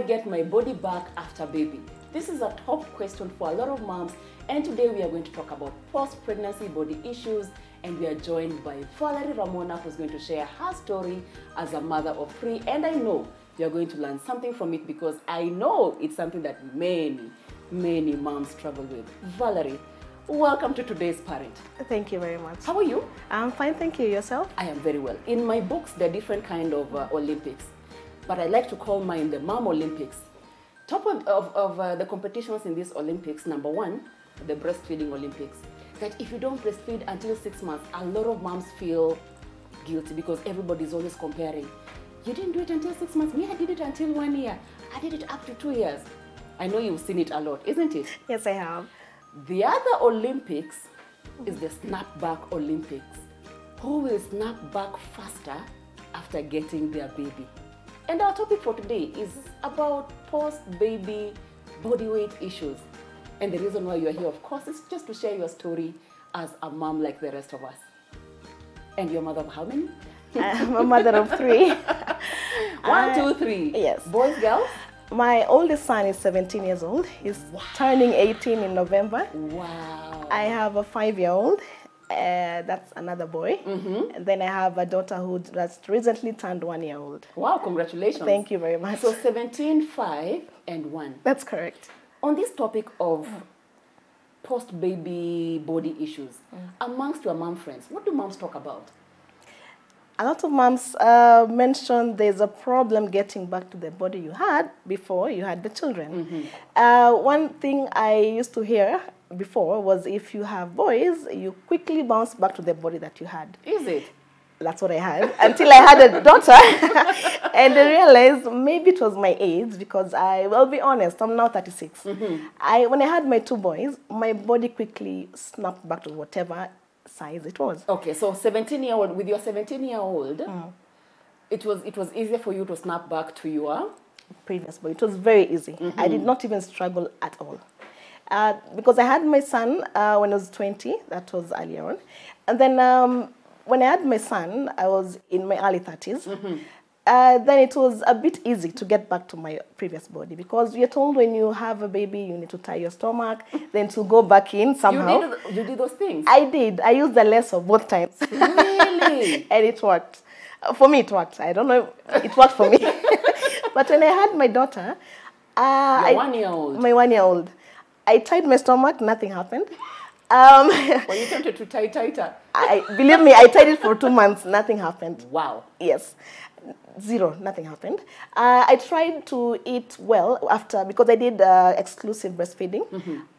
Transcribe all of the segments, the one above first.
get my body back after baby? This is a top question for a lot of moms, and today we are going to talk about post-pregnancy body issues, and we are joined by Valerie Ramona, who's going to share her story as a mother of 3, and I know you're going to learn something from it because I know it's something that many moms struggle with. Valerie, welcome to today's Parent. Thank you very much. How are you? I'm fine, thank you. Yourself? I am very well. In my books, there are different kind of Olympics, but I like to call mine the Mom Olympics. Top of the competitions in these Olympics, number 1, the breastfeeding Olympics. That if you don't breastfeed until 6 months, a lot of moms feel guilty because everybody's always comparing. You didn't do it until 6 months. Me, I did it until 1 year. I did it up to 2 years. I know you've seen it a lot, isn't it? Yes, I have. The other Olympics is the snapback Olympics. Who will snap back faster after getting their baby? And our topic for today is about post-baby body weight issues. And the reason why you're here, of course, is just to share your story as a mom like the rest of us. And you're a mother of how many? I'm a mother of 3. 1, 2, 3. Yes. Boys, girls? My oldest son is 17 years old. He's turning 18 in November. Wow. I have a 5-year-old. That's another boy. And then I have a daughter who just recently turned 1 year old. Wow, congratulations. Thank you very much. So 17, 5, and 1. That's correct. On this topic of post-baby body issues, amongst your mom friends, what do moms talk about? A lot of moms mention there's a problem getting back to the body you had before you had the children. One thing I used to hear before was if you have boys, you quickly bounce back to the body that you had. Is it? That's what I had until I had a daughter. And I realized maybe it was my age because I will be honest, I'm now 36. When I had my 2 boys, my body quickly snapped back to whatever size it was. Okay, so 17-year-old, with your 17-year-old, it was easier for you to snap back to your previous body. It was very easy. I did not even struggle at all. Because I had my son when I was 20, that was earlier on. And then when I had my son, I was in my early 30s. Then it was a bit easy to get back to my previous body because you're told when you have a baby, you need to tie your stomach, then to go back in somehow. You did those things? I did. I used the lasso both times. Really? And it worked. For me, it worked. I don't know if it worked for me. But when I had my daughter... Your 1-year-old? My 1-year-old. I tied my stomach, nothing happened. Were you tempted to tie tighter? Believe me, I tied it for 2 months, nothing happened. Wow. Yes. 0, nothing happened. I tried to eat well after, because I did exclusive breastfeeding.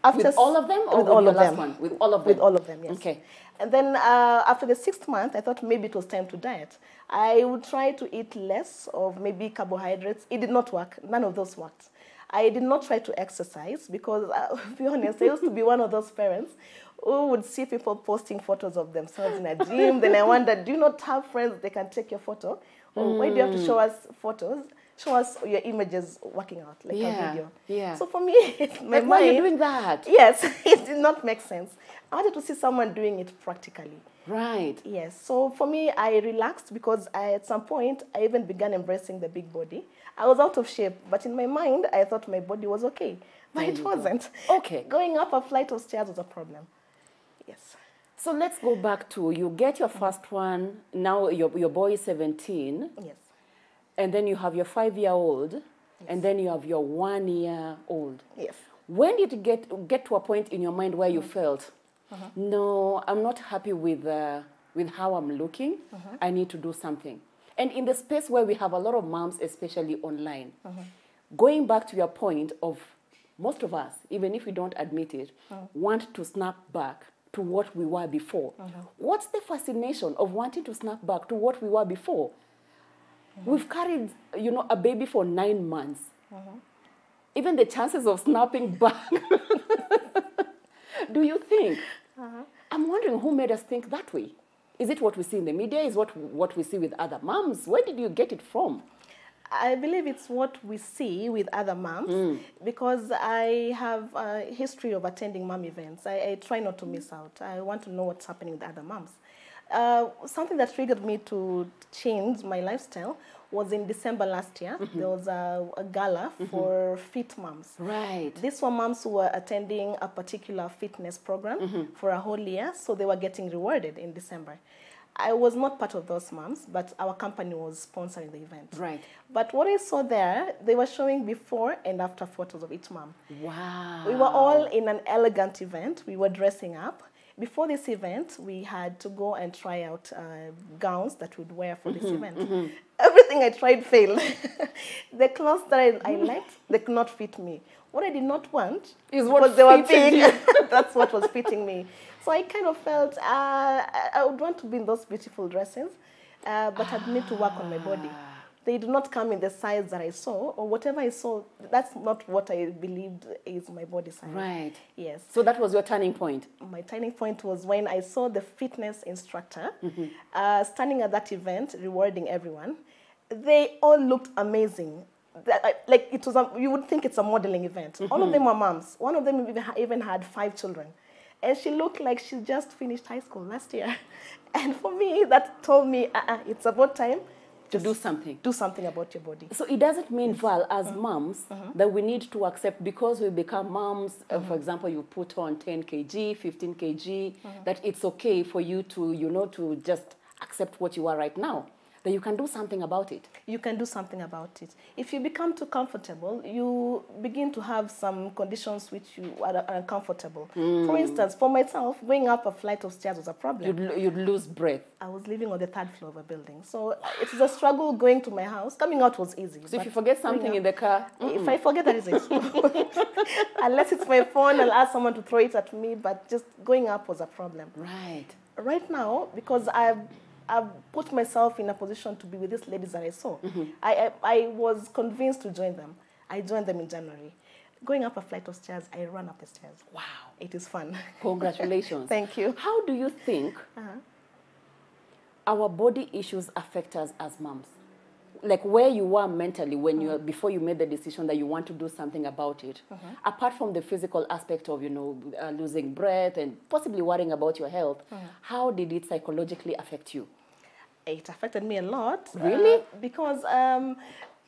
After with all of them? Or with all of them. One? With all of them? With all of them, yes. Okay. And then after the 6th month, I thought maybe it was time to diet. I would try to eat less of maybe carbohydrates. It did not work. None of those worked. I did not try to exercise because, to be honest, I used to be one of those parents who would see people posting photos of themselves in a gym. Then I wondered, do you not have friends they can take your photo? Or why do you have to show us photos? Show us your images working out, like a video. Yeah. So for me, why are you doing that? Yes, it did not make sense. I wanted to see someone doing it practically. Right. Yes. So for me, I relaxed because at some point, I even began embracing the big body. I was out of shape, but in my mind, I thought my body was okay. But it wasn't. Okay. Going up a flight of stairs was a problem. Yes. So let's go back to, you get your first one, now your boy is 17. Yes. And then you have your 5-year-old, and then you have your 1-year-old. Yes. When did you get to a point in your mind where you felt, no, I'm not happy with how I'm looking, I need to do something? And in the space where we have a lot of moms, especially online, going back to your point of most of us, even if we don't admit it, want to snap back to what we were before. What's the fascination of wanting to snap back to what we were before? We've carried, a baby for 9 months. Even the chances of snapping back. Do you think? I'm wondering who made us think that way. Is it what we see in the media? Is what we see with other moms? Where did you get it from? I believe it's what we see with other moms because I have a history of attending mom events. I try not to miss out. I want to know what's happening with other moms. Something that triggered me to change my lifestyle was in December last year. There was a gala for fit moms. Right. These were moms who were attending a particular fitness program for a whole year, so they were getting rewarded in December. I was not part of those moms, but our company was sponsoring the event. Right. But what I saw there, they were showing before and after photos of each mom. Wow. We were all in an elegant event. We were dressing up. Before this event, we had to go and try out gowns that we'd wear for this event. Everything I tried failed. The clothes that I liked, they could not fit me. What I did not want is what because they were big. That's what was fitting me. So I kind of felt I would want to be in those beautiful dresses, but I'd need to work on my body. They do not come in the size that I saw, or whatever I saw, that's not what I believed is my body size. Right. Yes. So that was your turning point? My turning point was when I saw the fitness instructor standing at that event, rewarding everyone. They all looked amazing. Like it was, you would think it's a modeling event. All of them were moms. One of them even had 5 children. And she looked like she just finished high school last year. And for me, that told me, it's about time to do something. Do something about your body. So it doesn't mean, Val, as moms, that we need to accept, because we become moms, for example, you put on 10 kg, 15 kg, that it's okay for you to, to just accept what you are right now. That you can do something about it. You can do something about it. If you become too comfortable, you begin to have some conditions which you are uncomfortable. For instance, for myself, going up a flight of stairs was a problem. You'd lose breath. I was living on the 3rd floor of a building. So it was a struggle going to my house. Coming out was easy. So if you forget something in the car? If I forget, that is it. Unless it's my phone, I'll ask someone to throw it at me. But just going up was a problem. Right. Right now, because I've put myself in a position to be with these ladies that I saw. I was convinced to join them. I joined them in January. Going up a flight of stairs, I ran up the stairs. Wow. It is fun. Congratulations. Thank you. How do you think our body issues affect us as moms? Like where you were mentally when you before you made the decision that you want to do something about it, apart from the physical aspect of losing breath and possibly worrying about your health, how did it psychologically affect you? It affected me a lot. Really? Because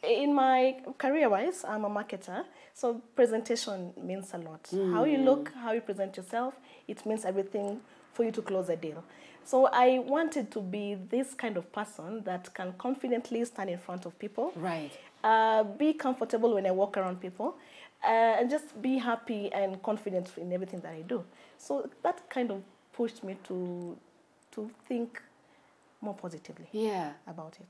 in my career-wise, I'm a marketer, so presentation means a lot. How you look, how you present yourself, it means everything for you to close a deal. So I wanted to be this kind of person that can confidently stand in front of people. Right. Be comfortable when I walk around people, and just be happy and confident in everything that I do. So that kind of pushed me to think more positively about it.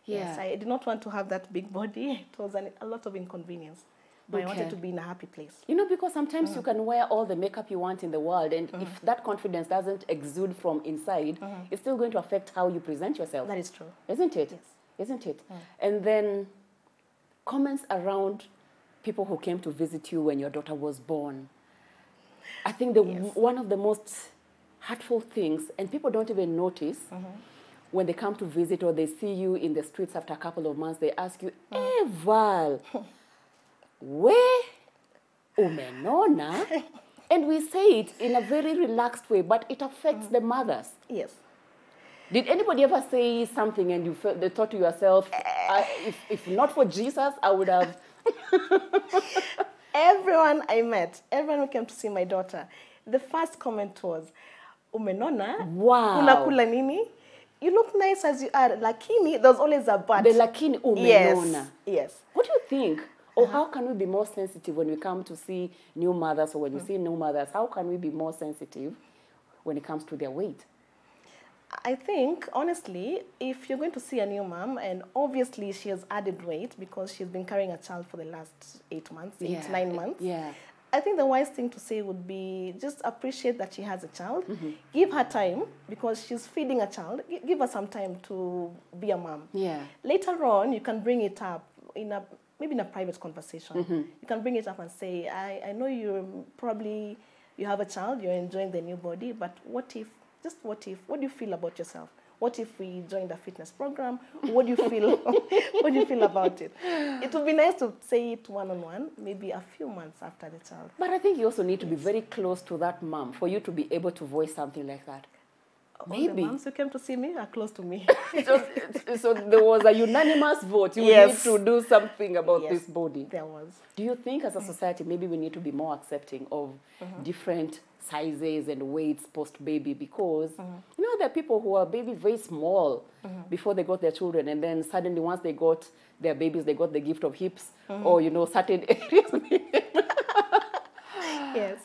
Yes, I did not want to have that big body. It was a lot of inconvenience. But I wanted to be in a happy place. Because sometimes you can wear all the makeup you want in the world, and if that confidence doesn't exude from inside, it's still going to affect how you present yourself. That is true. Isn't it? Yes. Isn't it? And then comments around people who came to visit you when your daughter was born. I think one of the most hurtful things, and people don't even notice, when they come to visit or they see you in the streets after a couple of months, they ask you, "Hey, Val, where umenona?" And we say it in a very relaxed way, but it affects the mothers. Yes. Did anybody ever say something and they thought to yourself, if not for Jesus, I would have... Everyone I met, everyone who came to see my daughter, the first comment was, "Umenona? Wow. Unakula nini? You look nice as you are. Lakini," there's always a but. The lakini umenona. Yes. What do you think? Or how can we be more sensitive when we come to see new mothers, or when you see new mothers, how can we be more sensitive when it comes to their weight? I think, honestly, if you're going to see a new mom, and obviously she has added weight because she's been carrying a child for the last 8 months, 9 months. Yeah. I think the wise thing to say would be just appreciate that she has a child. Give her time because she's feeding a child. Give her some time to be a mom. Yeah. Later on, you can bring it up maybe in a private conversation. You can bring it up and say, I know you have a child, you're enjoying the new body, but what if, what do you feel about yourself? What if we joined a fitness program? What do you feel? What do you feel about it? It would be nice to say it one-on-one, maybe a few months after the child. But I think you also need to be very close to that mom for you to be able to voice something like that. Maybe. All the moms who came to see me are close to me. So there was a unanimous vote. You need to do something about this body. There was. Do you think as a society maybe we need to be more accepting of different sizes and weights post-baby? Because, you know, there are people who are baby very small before they got their children. And then suddenly once they got their babies, they got the gift of hips or, you know, certain areas. Yes.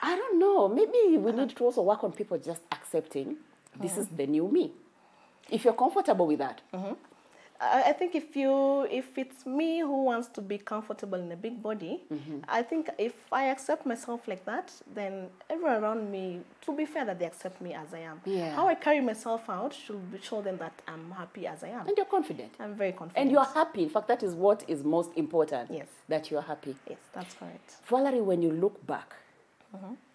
I don't know. Maybe we need to also work on people just accepting this is the new me. If you're comfortable with that. I think if it's me who wants to be comfortable in a big body, I think if I accept myself like that, then everyone around me, to be fair, that they accept me as I am. Yeah. How I carry myself out should show them that I'm happy as I am. And you're confident. I'm very confident. And you're happy. In fact, that is what is most important. Yes. That you're happy. Yes, that's correct. Valerie, when you look back,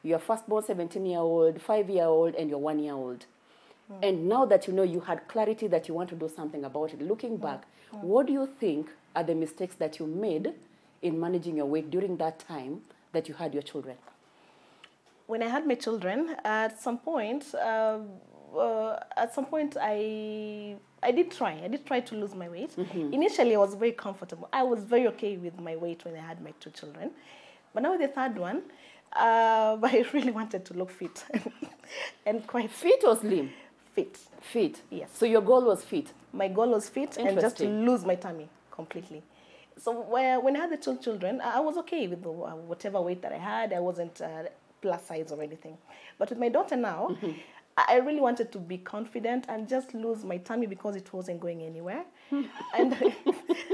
your firstborn 17-year-old, 5-year-old, and your 1-year-old. And now that you know you had clarity that you want to do something about it, looking back, what do you think are the mistakes that you made in managing your weight during that time that you had your children? When I had my children, at some point I did try to lose my weight. Initially, I was very comfortable. I was very okay with my weight when I had my 2 children. But now with the 3rd one, I really wanted to look fit and quite fit or slim. Fit. Yes. So your goal was fit. My goal was fit and just to lose my tummy completely. So when I had the 2 children, I was okay with whatever weight that I had. I wasn't plus size or anything. But with my daughter now, I really wanted to be confident and just lose my tummy because it wasn't going anywhere. And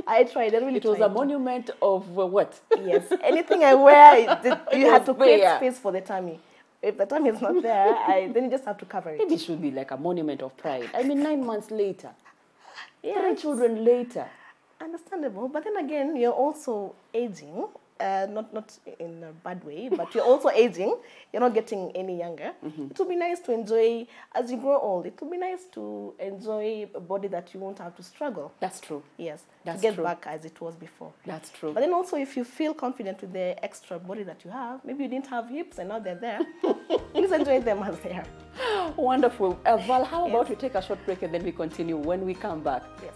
I tried. It was a monument of what? Yes. Anything I wear, you have to create space for the tummy. If the tummy is not there, then you just have to cover it. Maybe it should be like a monument of pride. I mean, 9 months later, 3 children later. Understandable. But then again, you're also aging. Not in a bad way, but you're also aging. You're not getting any younger. It would be nice to enjoy, as you grow old, it would be nice to enjoy a body that you won't have to struggle. That's true. Yes, That's to get true. back as it was before. That's true. But then also, if you feel confident with the extra body that you have, maybe you didn't have hips and now they're there, please enjoy them as they are. Wonderful. Val, how about we take a short break and then we continue when we come back? Yes.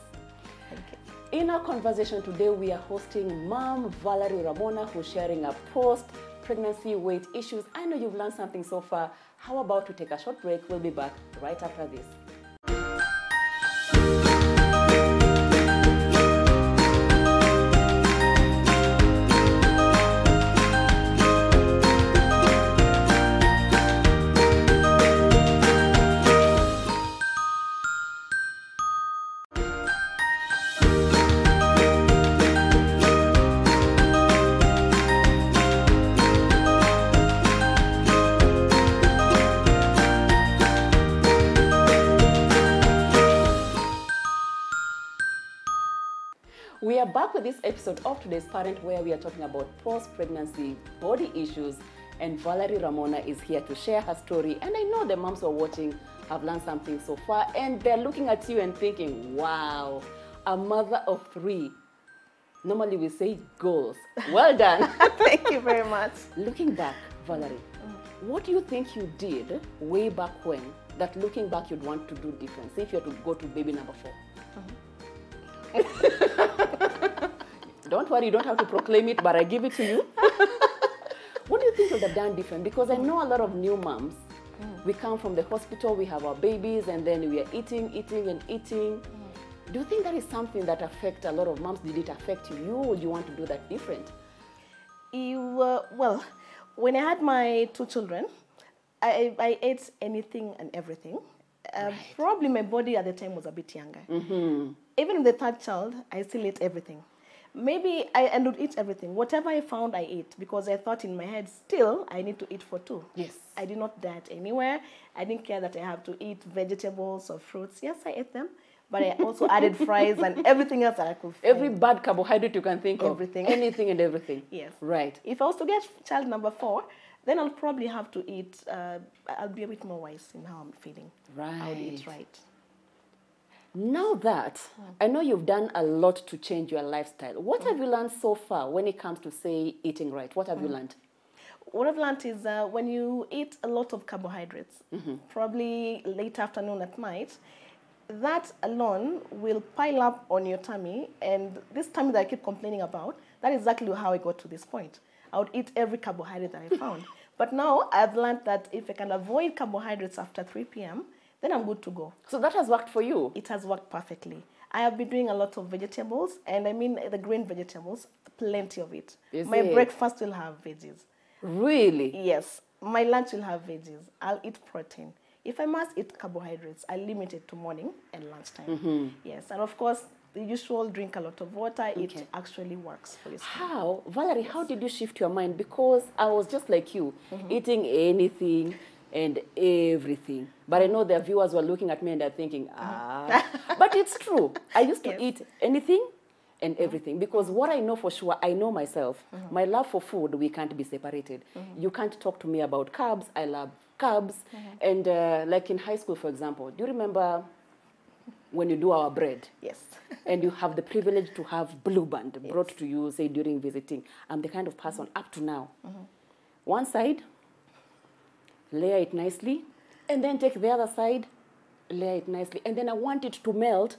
Thank you. In our conversation today, we are hosting Mom Valerie Ramona, who's sharing her post-pregnancy weight issues. I know you've learned something so far. How about we take a short break? We'll be back right after this. We are back with this episode of Today's Parent, where we are talking about post-pregnancy body issues, and Valerie Ramona is here to share her story. And I know the moms who are watching have learned something so far, and they're looking at you and thinking, wow, a mother of 3. Normally we say goals. Well done. Thank you very much. Looking back, Valerie, what do you think you did way back when that looking back you'd want to do different? Say if you had to go to baby number 4. Don't worry, you don't have to proclaim it, but I give it to you. What do you think you'd have done different? Because I know a lot of new moms, we come from the hospital, we have our babies, and then we are eating. Do you think that is something that affects a lot of moms? Did it affect you, or do you want to do that different? Well, when I had my 2 children, I ate anything and everything. Probably my body at the time was a bit younger. Even with the 3rd child, I still ate everything. Maybe I would eat everything. Whatever I found, I ate, because I thought in my head, still, I need to eat for 2. Yes. I did not diet anywhere. I didn't care that I have to eat vegetables or fruits. Yes, I ate them, but I also added fries and everything else that I could find. Every bad carbohydrate you can think of. Everything. Anything and everything. Yes. Right. If I was to get child number 4, then I'll probably have to eat, I'll be a bit more wise in how I'm feeling. Right. I'll eat right. Now that I know you've done a lot to change your lifestyle, what have you learned so far when it comes to, say, eating right? What have you learned? What I've learned is when you eat a lot of carbohydrates, probably late afternoon at night, that alone will pile up on your tummy. And this tummy that I keep complaining about, that is exactly how I got to this point. I would eat every carbohydrate that I found. But now I've learned that if I can avoid carbohydrates after 3 p.m., then I'm good to go. So that has worked for you? It has worked perfectly. I have been doing a lot of vegetables, and I mean the green vegetables, plenty of it. My breakfast will have veggies. Really? Yes. My lunch will have veggies. I'll eat protein. If I must eat carbohydrates, I limit it to morning and lunchtime. Yes. And of course, the usual drink a lot of water. It actually works for this. How? Valerie, how did you shift your mind? Because I was just like you, eating anything and everything. But I know the viewers were looking at me and they're thinking, but it's true. I used to eat anything and everything, because what I know for sure, I know myself, my love for food, we can't be separated. You can't talk to me about carbs. I love carbs. And like in high school, for example, do you remember when you do our bread? Yes. And you have the privilege to have Blue Band brought to you, say, during visiting. I'm the kind of person up to now. One side, layer it nicely, and then take the other side, layer it nicely, and then I want it to melt.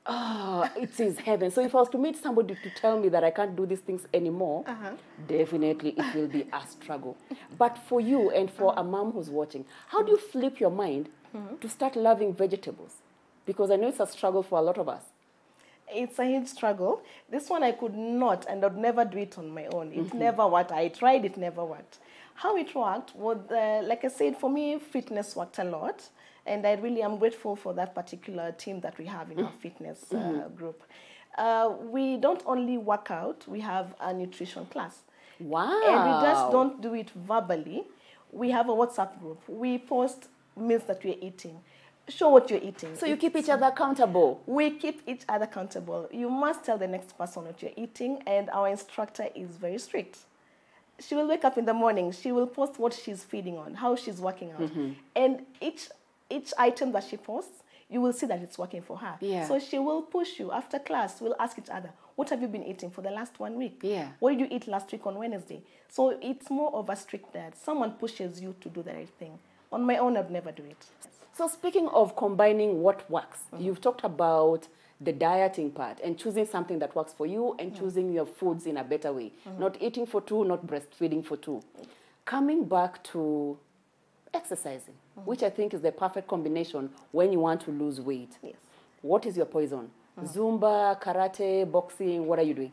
It is heaven. So if I was to meet somebody to tell me that I can't do these things anymore, definitely it will be a struggle. But for you and for a mom who's watching, how do you flip your mind to start loving vegetables? Because I know it's a struggle for a lot of us. It's a huge struggle. This one I could not, and I'd never do it on my own. It never worked. I tried, it never worked. How it worked was, like I said, for me, fitness worked a lot. And I really am grateful for that particular team that we have in our fitness group. We don't only work out, we have a nutrition class. Wow. And we just don't do it verbally. We have a WhatsApp group. We post meals that we're eating. Show what you're eating. So you keep each other accountable? We keep each other accountable. You must tell the next person what you're eating, and our instructor is very strict. She will wake up in the morning, she will post what she's feeding on, how she's working out. And each item that she posts, you will see that it's working for her. Yeah. So she will push you after class. We'll ask each other, what have you been eating for the last 1 week? Yeah. What did you eat last week on Wednesday? So it's more of a strict that someone pushes you to do the right thing. On my own, I'd never do it. So speaking of combining what works, you've talked about the dieting part and choosing something that works for you and choosing your foods in a better way. Not eating for two, not breastfeeding for two. Coming back to exercising, which I think is the perfect combination when you want to lose weight. Yes. What is your poison? Zumba, karate, boxing, what are you doing?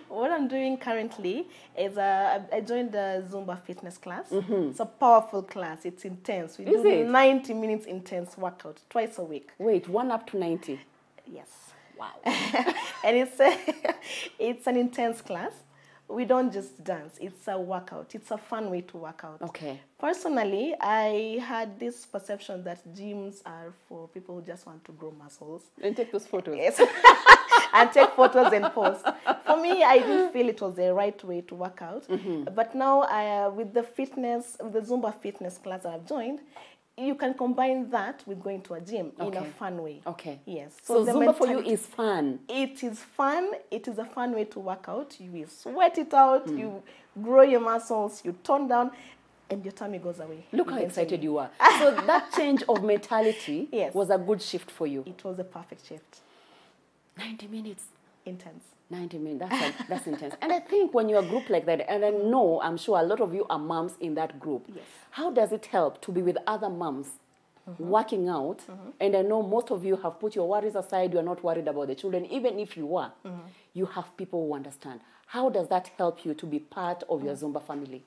What I'm doing currently is I joined the Zumba fitness class. It's a powerful class. It's intense. We do 90 minutes intense workout twice a week. Wait, 1 up to 90? Yes. Wow. And it's an intense class. We don't just dance. It's a workout. It's a fun way to work out. Okay. Personally, I had this perception that gyms are for people who just want to grow muscles. And take those photos. Yes. And take photos and post. For me, I didn't feel it was the right way to work out. But now, with the Zumba fitness class that I've joined, you can combine that with going to a gym in a fun way. Okay. Yes. So Zumba for you is fun. It is fun. It is a fun way to work out. You will sweat it out. You grow your muscles. You tone down. And your tummy goes away. Look how excited you are. So that change of mentality was a good shift for you. It was a perfect shift. 90 minutes. Intense. 90 minutes, that's intense. And I think when you're a group like that, and I'm sure a lot of you are moms in that group, how does it help to be with other moms working out? And I know most of you have put your worries aside, you're not worried about the children. Even if you are, you have people who understand. How does that help you to be part of your Zumba family?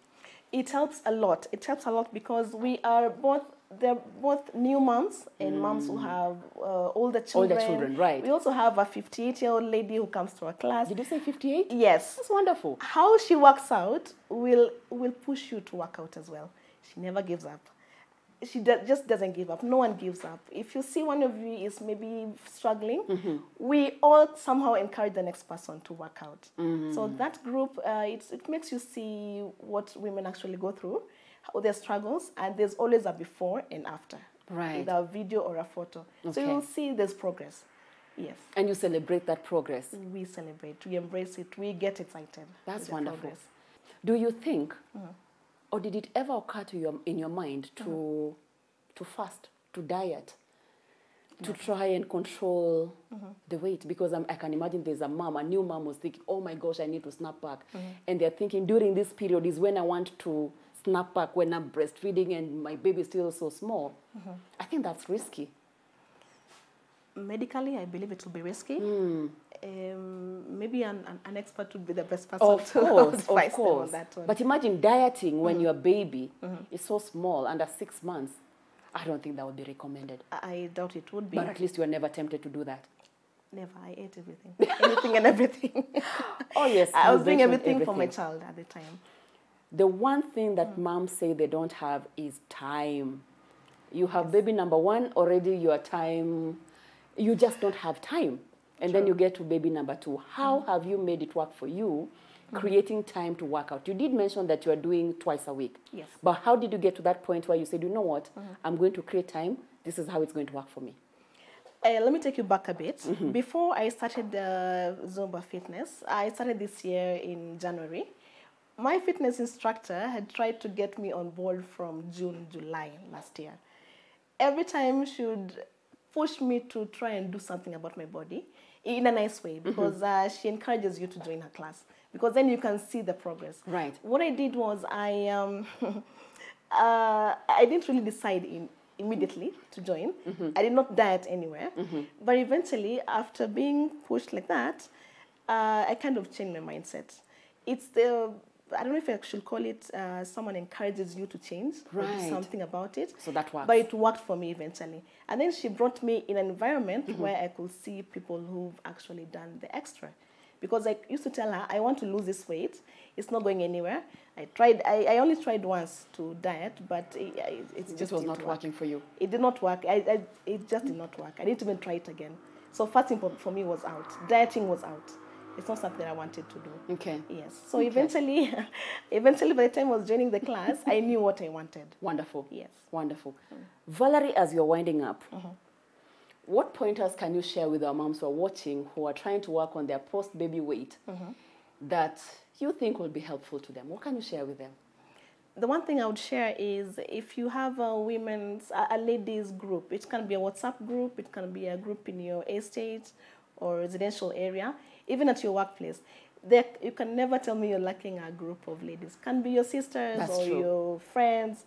It helps a lot. It helps a lot because they're both new moms and moms who have older children. Older children, right. We also have a 58-year-old lady who comes to our class. Did you say 58? Yes. That's wonderful. How she works out will push you to work out as well. She never gives up. She just doesn't give up. No one gives up. If you see one of you is maybe struggling, we all somehow encourage the next person to work out. So that group, it makes you see what women actually go through, how their struggles, and there's always a before and after. Right. Either a video or a photo. So Okay. you'll see there's progress. Yes. And you celebrate that progress. We celebrate, we embrace it, we get excited. That's with the wonderful. progress. Do you think, or did it ever occur to you in your mind to fast, to diet, to try and control the weight? Because I can imagine there's a new mom was thinking, oh my gosh, I need to snap back. And they're thinking during this period is when I want to snap back, when I'm breastfeeding and my baby is still so small. I think that's risky. Medically, I believe it will be risky. Maybe an expert would be the best person Of to course, advise of them on course. that one. But imagine dieting when your baby is so small, under 6 months. I don't think that would be recommended. I doubt it would be. But at least you are never tempted to do that. Never. I ate everything. Anything and everything. Oh, yes. I you was doing mentioned everything for my child at the time. The one thing that moms say they don't have is time. You have baby number 1, already your time, you just don't have time. And then you get to baby number 2. How have you made it work for you, creating time to work out? You did mention that you are doing twice a week. Yes. But how did you get to that point where you said, you know what, I'm going to create time. This is how it's going to work for me. Let me take you back a bit. Before I started Zumba Fitness, I started this year in January. My fitness instructor had tried to get me on board from June, July last year. Every time she would push me to try and do something about my body in a nice way, because she encourages you to join her class, because then you can see the progress. Right. What I did was I didn't really decide immediately to join. I did not diet anywhere. But eventually, after being pushed like that, I kind of changed my mindset. It's I don't know if I should call it, someone encourages you to change or do something about it. So that works. But it worked for me eventually. And then she brought me in an environment where I could see people who've actually done the extra. Because I used to tell her, I want to lose this weight. It's not going anywhere. I only tried once to diet, but it just was not working for you. It did not work. It just did not work. I didn't even try it again. So fasting for me was out. Dieting was out. It's not something I wanted to do. Okay. Yes. So eventually, by the time I was joining the class, I knew what I wanted. Wonderful. Yes. Wonderful. Valerie, as you're winding up, what pointers can you share with our moms who are watching, who are trying to work on their post-baby weight that you think will be helpful to them? What can you share with them? The one thing I would share is if you have a ladies group, it can be a WhatsApp group, it can be a group in your estate or residential area, even at your workplace. You can never tell me you're lacking a group of ladies. It can be your sisters your friends,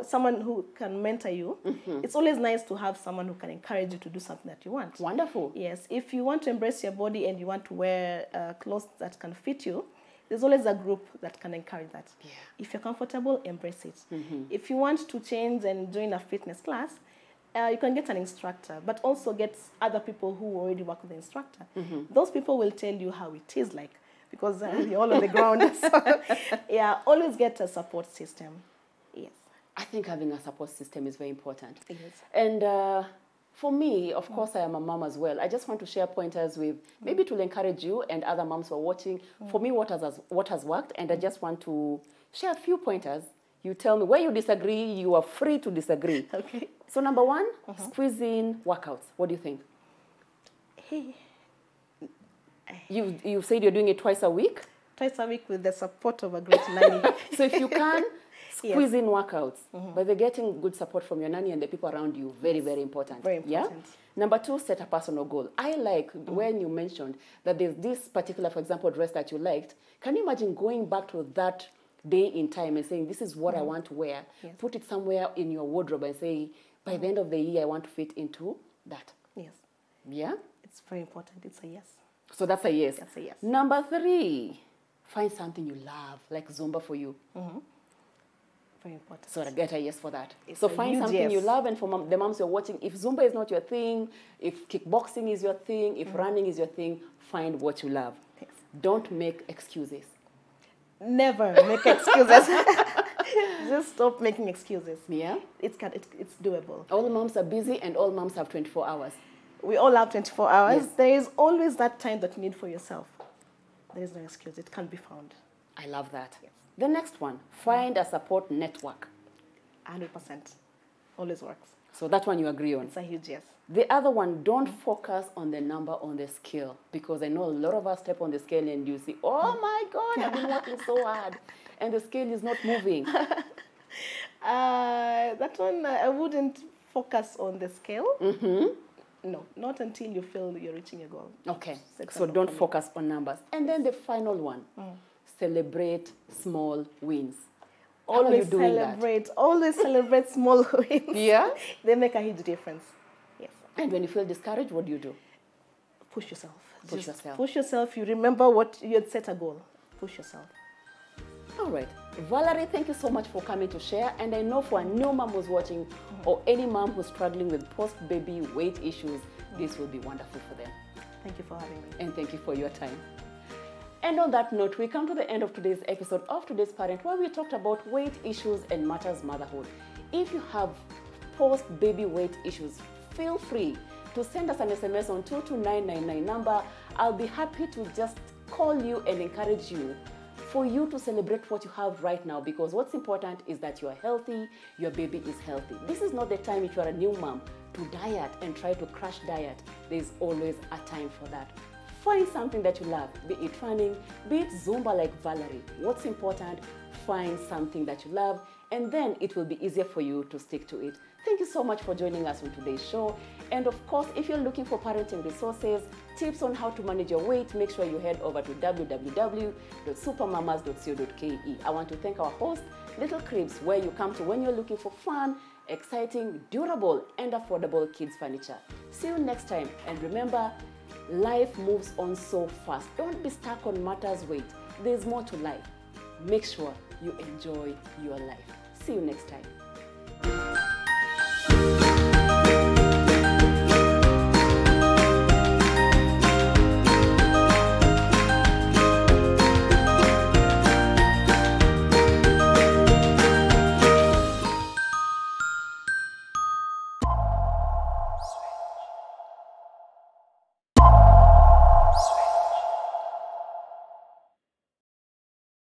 someone who can mentor you. It's always nice to have someone who can encourage you to do something that you want. Wonderful. Yes, if you want to embrace your body and you want to wear clothes that can fit you, there's always a group that can encourage that. Yeah. If you're comfortable, embrace it. If you want to change and join a fitness class, you can get an instructor, but also get other people who already work with the instructor. Those people will tell you how it is like, because you're all on the ground. So, yeah, always get a support system. Yes. I think having a support system is very important. Yes. And for me, of course, I am a mom as well. I just want to share pointers with, maybe to encourage you and other moms who are watching. For me, what has worked, and I just want to share a few pointers. You tell me where you disagree, you are free to disagree. Okay. So number 1, squeeze in workouts. What do you think? Hey. You said you're doing it twice a week? Twice a week with the support of a great nanny. So if you can, squeeze in workouts. But they're getting good support from your nanny and the people around you. Very, very important. Very important. Yeah? Number 2, set a personal goal. I like when you mentioned that there's this particular, for example, dress that you liked. Can you imagine going back to that day in time and saying, this is what I want to wear? Yes. Put it somewhere in your wardrobe and say, by the end of the year, I want to fit into that. Yes. Yeah? It's very important. It's a yes. So that's a yes. That's a yes. Number 3, find something you love, like Zumba for you. Very important. So I get a yes for that. So find something you love, and for the moms you're watching, if Zumba is not your thing, if kickboxing is your thing, if running is your thing, find what you love. Yes. Don't make excuses. Never make excuses. Just stop making excuses. Yeah? It's doable. All moms are busy and all moms have 24 hours. We all have 24 hours. Yes. There is always that time that you need for yourself. There is no excuse. It can't be found. I love that. Yes. The next one, find a support network. 100%. Always works. So that one you agree on. It's a huge yes. The other one, don't focus on the number on the scale, because I know a lot of us step on the scale and you see, oh my God, I've been working so hard and the scale is not moving. That one, I wouldn't focus on the scale. No, not until you feel you're reaching your goal. Okay, so don't focus on numbers. And then the final one, celebrate small wins. How are you doing that? Always celebrate small wins. Yeah? They make a huge difference. Yes. And when you feel discouraged, what do? Push yourself. Push yourself. Push yourself. You remember what you had set a goal. Push yourself. All right. Valerie, thank you so much for coming to share. And I know for a new mom who's watching or any mom who's struggling with post-baby weight issues, this will be wonderful for them. Thank you for having me. And thank you for your time. And on that note, we come to the end of today's episode of Today's Parent, where we talked about weight issues and matters motherhood. If you have post-baby weight issues, feel free to send us an SMS on 22999 number. I'll be happy to just call you and encourage you for you to celebrate what you have right now, because what's important is that you are healthy, your baby is healthy. This is not the time, if you're a new mom, to diet and try to crash diet. There's always a time for that. Find something that you love, be it running, be it Zumba like Valerie. What's important, find something that you love, and then it will be easier for you to stick to it. Thank you so much for joining us on today's show. And of course, if you're looking for parenting resources, tips on how to manage your weight, make sure you head over to www.supermamas.co.ke. I want to thank our host, Little Cribs, where you come to when you're looking for fun, exciting, durable, and affordable kids furniture. See you next time, and remember, life moves on so fast. Don't be stuck on matters weight. There's more to life. Make sure you enjoy your life. See you next time.